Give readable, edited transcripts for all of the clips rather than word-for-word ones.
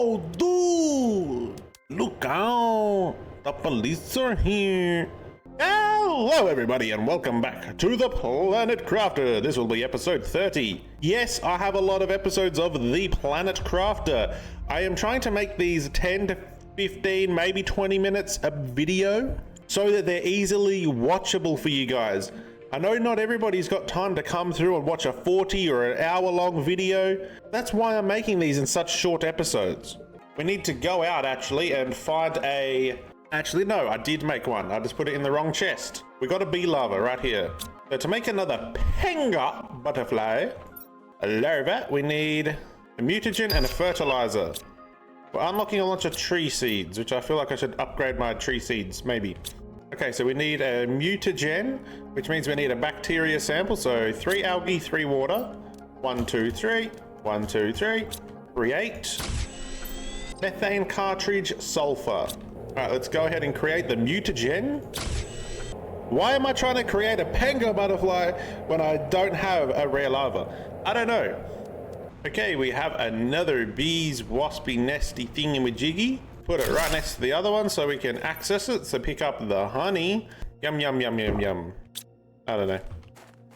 Oh, dude! Look out! The police are here! Hello, everybody, and welcome back to the Planet Crafter. This will be episode 30. Yes, I have a lot of episodes of the Planet Crafter. I am trying to make these 10 to 15, maybe 20 minutes a video so that they're easily watchable for you guys. I know not everybody's got time to come through and watch a 40 or an hour-long video. That's why I'm making these in such short episodes. We need to go out, actually, and find a... Actually, no, I did make one. I just put it in the wrong chest. We got a bee larva right here. So to make another Penga butterfly, a larva, we need a mutagen and a fertilizer. We're unlocking a bunch of tree seeds, which I feel like I should upgrade my tree seeds, maybe. Okay, so we need a mutagen, which means we need a bacteria sample. So 3 algae, 3 water. 1, 2, 3. 1, 2, 3. Create. Methane cartridge sulfur. All right, let's go ahead and create the mutagen. Why am I trying to create a Penga butterfly when I don't have a rare larva? I don't know. Okay, we have another bees waspy nesty thingamajiggy. Put it right next to the other one so we can access it, so pick up the honey. Yum, yum, yum, yum, yum. I don't know.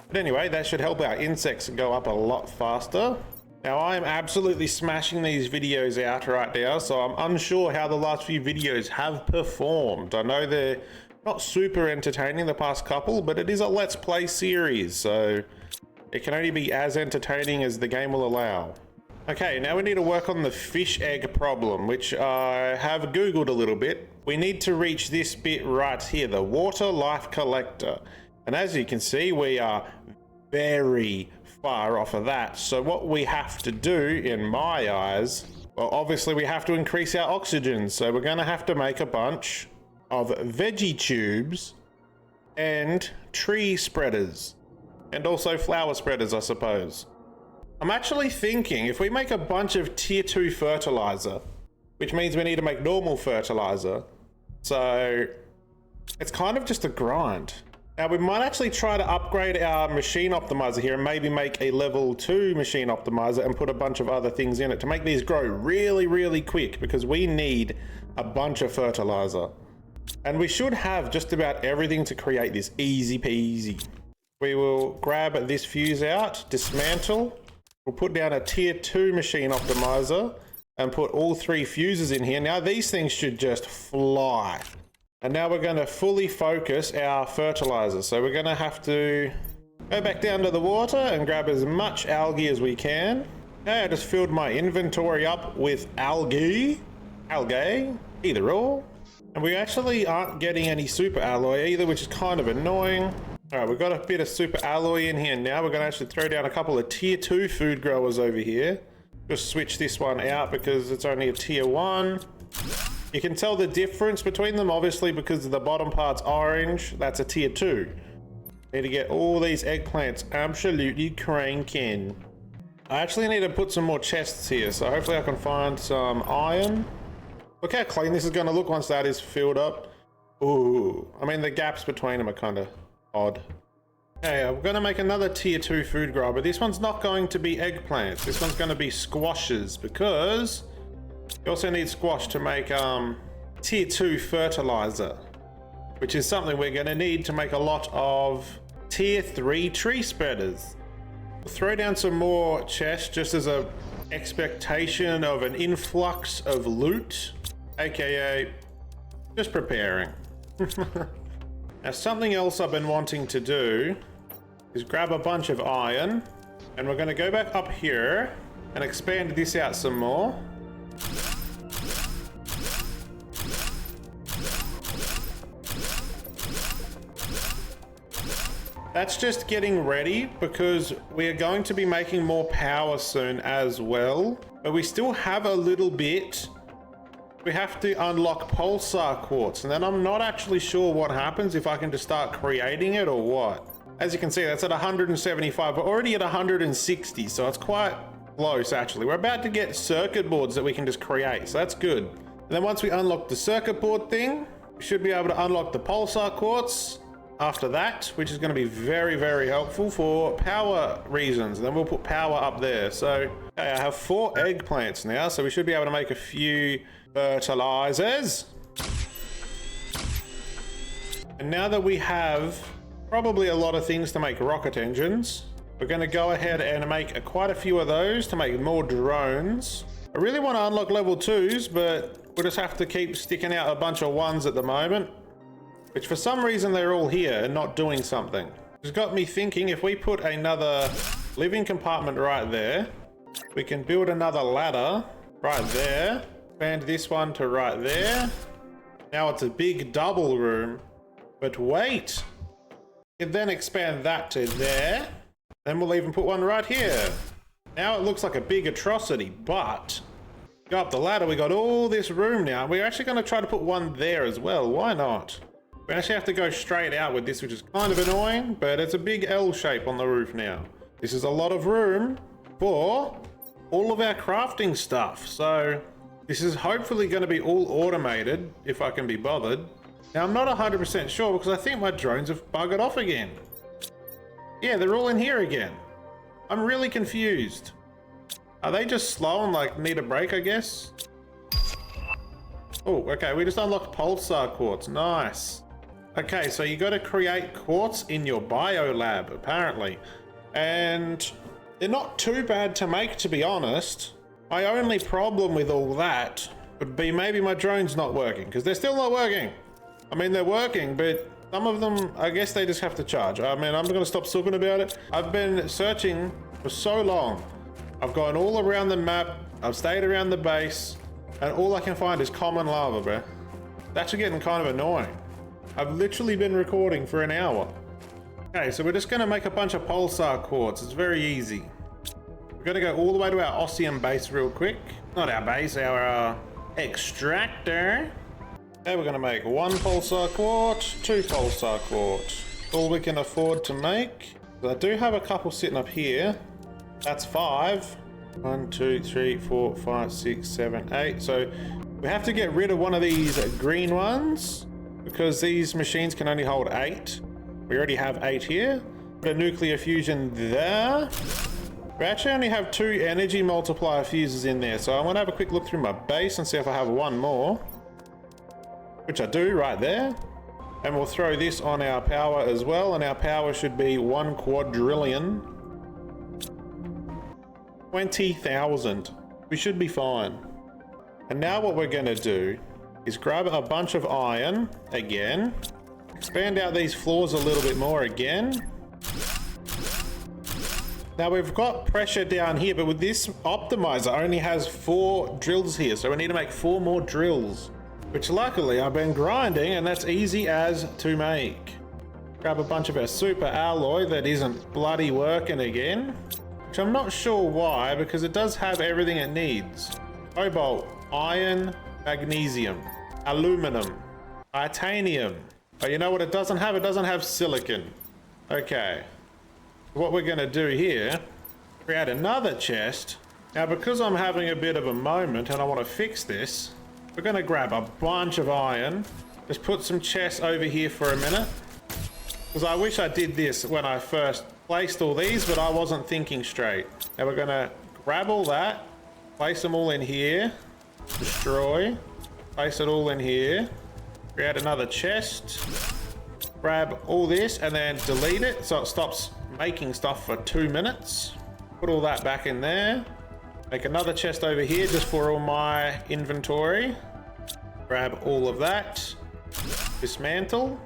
But anyway, that should help our insects go up a lot faster. Now, I am absolutely smashing these videos out right now, so I'm unsure how the last few videos have performed. I know they're not super entertaining the past couple, but it is a Let's Play series, so it can only be as entertaining as the game will allow. Okay, now we need to work on the fish egg problem, which I have Googled a little bit. We need to reach this bit right here, the water life collector. And as you can see, we are very far off of that. So what we have to do, in my eyes, well, obviously we have to increase our oxygen. So we're going to have to make a bunch of veggie tubes and tree spreaders. And also flower spreaders, I suppose. I'm actually thinking if we make a bunch of tier 2 fertilizer, which means we need to make normal fertilizer, so it's kind of just a grind. Now we might actually try to upgrade our machine optimizer here and maybe make a level 2 machine optimizer and put a bunch of other things in it to make these grow really, really quick, because we need a bunch of fertilizer. And we should have just about everything to create this easy peasy. We will grab this fuse out, dismantle. We'll put down a tier 2 machine optimizer and put all 3 fuses in here. Now these things should just fly. And now we're going to fully focus our fertilizer. So we're going to have to go back down to the water and grab as much algae as we can. Okay, I just filled my inventory up with algae, either or. And we actually aren't getting any super alloy either, which is kind of annoying. All right, we've got a bit of super alloy in here now. We're going to actually throw down a couple of tier 2 food growers over here. Just switch this one out because it's only a tier 1. You can tell the difference between them, obviously, because the bottom part's orange. That's a tier 2. Need to get all these eggplants absolutely cranking. I actually need to put some more chests here, so hopefully I can find some iron. Look how clean this is going to look once that is filled up. Ooh, I mean, the gaps between them are kind of odd. Okay, I'm going to make another tier 2 food grower, but this one's not going to be eggplants. This one's going to be squashes, because you also need squash to make tier 2 fertilizer, which is something we're going to need to make a lot of tier 3 tree spreaders. We'll throw down some more chests just as a expectation of an influx of loot, aka just preparing. Now, something else I've been wanting to do is grab a bunch of iron, and we're going to go back up here and expand this out some more. That's just getting ready because we are going to be making more power soon as well, but we still have a little bit. We have to unlock pulsar quartz, and then I'm not actually sure what happens if I can just start creating it or what. As you can see, that's at 175. We're already at 160, so it's quite close actually. We're about to get circuit boards that we can just create, so that's good. And then once we unlock the circuit board thing, we should be able to unlock the pulsar quartz, after that, which is going to be very, very helpful for power reasons. Then we'll put power up there. So, okay, I have 4 eggplants now, so we should be able to make a few fertilizers. And now that we have probably a lot of things to make rocket engines, we're going to go ahead and make quite a few of those to make more drones. I really want to unlock level 2s, but we'll just have to keep sticking out a bunch of 1s at the moment, which for some reason they're all here and not doing something. It's got me thinking, if we put another living compartment right there, we can build another ladder right there, expand this one to right there. Now it's a big double room, but wait, we can then expand that to there. Then we'll even put one right here. Now it looks like a big atrocity, but go up the ladder, we got all this room now. We're actually going to try to put one there as well. Why not? We actually have to go straight out with this, which is kind of annoying, but it's a big L shape on the roof now. This is a lot of room for all of our crafting stuff. So this is hopefully going to be all automated if I can be bothered. Now I'm not 100% sure because I think my drones have buggered off again. Yeah, they're all in here again. I'm really confused. Are they just slow and like need a break, I guess? Oh, okay, we just unlocked pulsar quartz. Nice. Okay, so you got to create quartz in your biolab, apparently. And they're not too bad to make, to be honest. My only problem with all that would be maybe my drone's not working, because they're still not working. I mean, they're working, but some of them, I guess they just have to charge. I mean, I'm going to stop talking about it. I've been searching for so long. I've gone all around the map. I've stayed around the base, and all I can find is common lava, bro. It's actually getting kind of annoying. I've literally been recording for an hour. Okay, so we're just going to make a bunch of pulsar quartz. It's very easy. We're going to go all the way to our Ossium base real quick. Not our base, our extractor. Okay, we're going to make 1 pulsar quartz, 2 pulsar quartz. All we can afford to make. So I do have a couple sitting up here. That's 5. 1, 2, 3, 4, 5, 6, 7, 8. So we have to get rid of one of these green ones, because these machines can only hold 8. We already have 8 here. Put a nuclear fusion there. We actually only have 2 energy multiplier fuses in there, so I want to have a quick look through my base and see if I have one more, which I do right there. And we'll throw this on our power as well, and our power should be 1 quadrillion. 20,000. We should be fine. And now what we're going to do is grab a bunch of iron again, expand out these floors a little bit more again. Now we've got pressure down here, but with this optimizer only has 4 drills here, so we need to make 4 more drills, which luckily I've been grinding, and that's easy as to make. Grab a bunch of our super alloy that isn't bloody working again, which I'm not sure why, because it does have everything it needs. Cobalt, iron, magnesium, aluminum, titanium. But you know what it doesn't have? It doesn't have silicon. Okay. What we're going to do here, create another chest. Now, because I'm having a bit of a moment and I want to fix this, we're going to grab a bunch of iron. Just put some chests over here for a minute. Because I wish I did this when I first placed all these, but I wasn't thinking straight. Now we're going to grab all that, place them all in here, destroy. Place it all in here. Create another chest. Grab all this and then delete it so it stops making stuff for 2 minutes. Put all that back in there. Make another chest over here just for all my inventory. Grab all of that. Dismantle.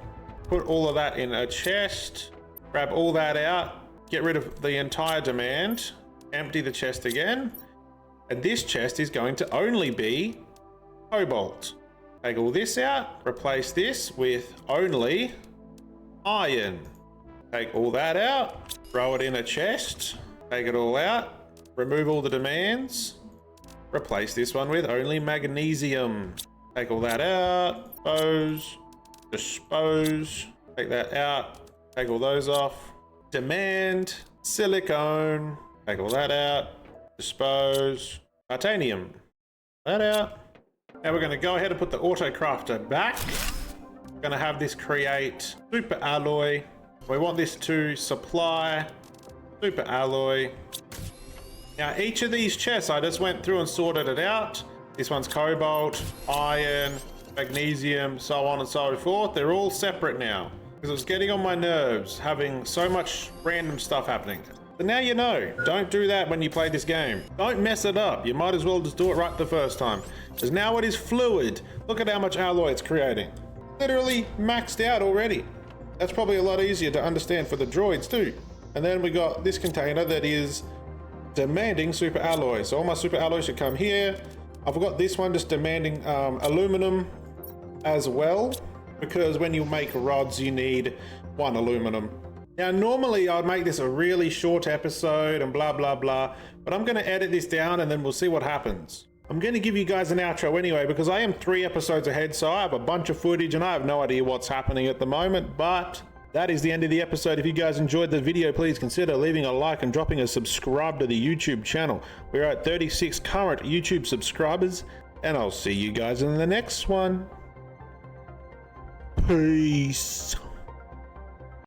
Put all of that in a chest. Grab all that out. Get rid of the entire demand. Empty the chest again. And this chest is going to only be cobalt. Take all this out, replace this with only iron. Take all that out, throw it in a chest, take it all out, remove all the demands, replace this one with only magnesium. Take all that out, dispose, take that out, take all those off, demand, silicone, take all that out, dispose, titanium, that out. Now we're going to go ahead and put the auto crafter back. Gonna have this create super alloy. We want this to supply super alloy. Now each of these chests, I just went through and sorted it out. This one's cobalt, iron, magnesium, so on and so forth. They're all separate now because it was getting on my nerves having so much random stuff happening. So now you know, don't do that when you play this game. Don't mess it up. You might as well just do it right the first time. Because now it is fluid. Look at how much alloy it's creating. Literally maxed out already. That's probably a lot easier to understand for the droids too. And then we got this container that is demanding super alloy. So all my super alloy should come here. I forgot this one just demanding aluminum as well, because when you make rods you need 1 aluminum. Now normally I'd make this a really short episode and blah blah blah, but I'm going to edit this down and then we'll see what happens. I'm going to give you guys an outro anyway because I am 3 episodes ahead, so I have a bunch of footage and I have no idea what's happening at the moment, but that is the end of the episode. If you guys enjoyed the video, please consider leaving a like and dropping a subscribe to the YouTube channel. We're at 36 current YouTube subscribers, and I'll see you guys in the next one. Peace.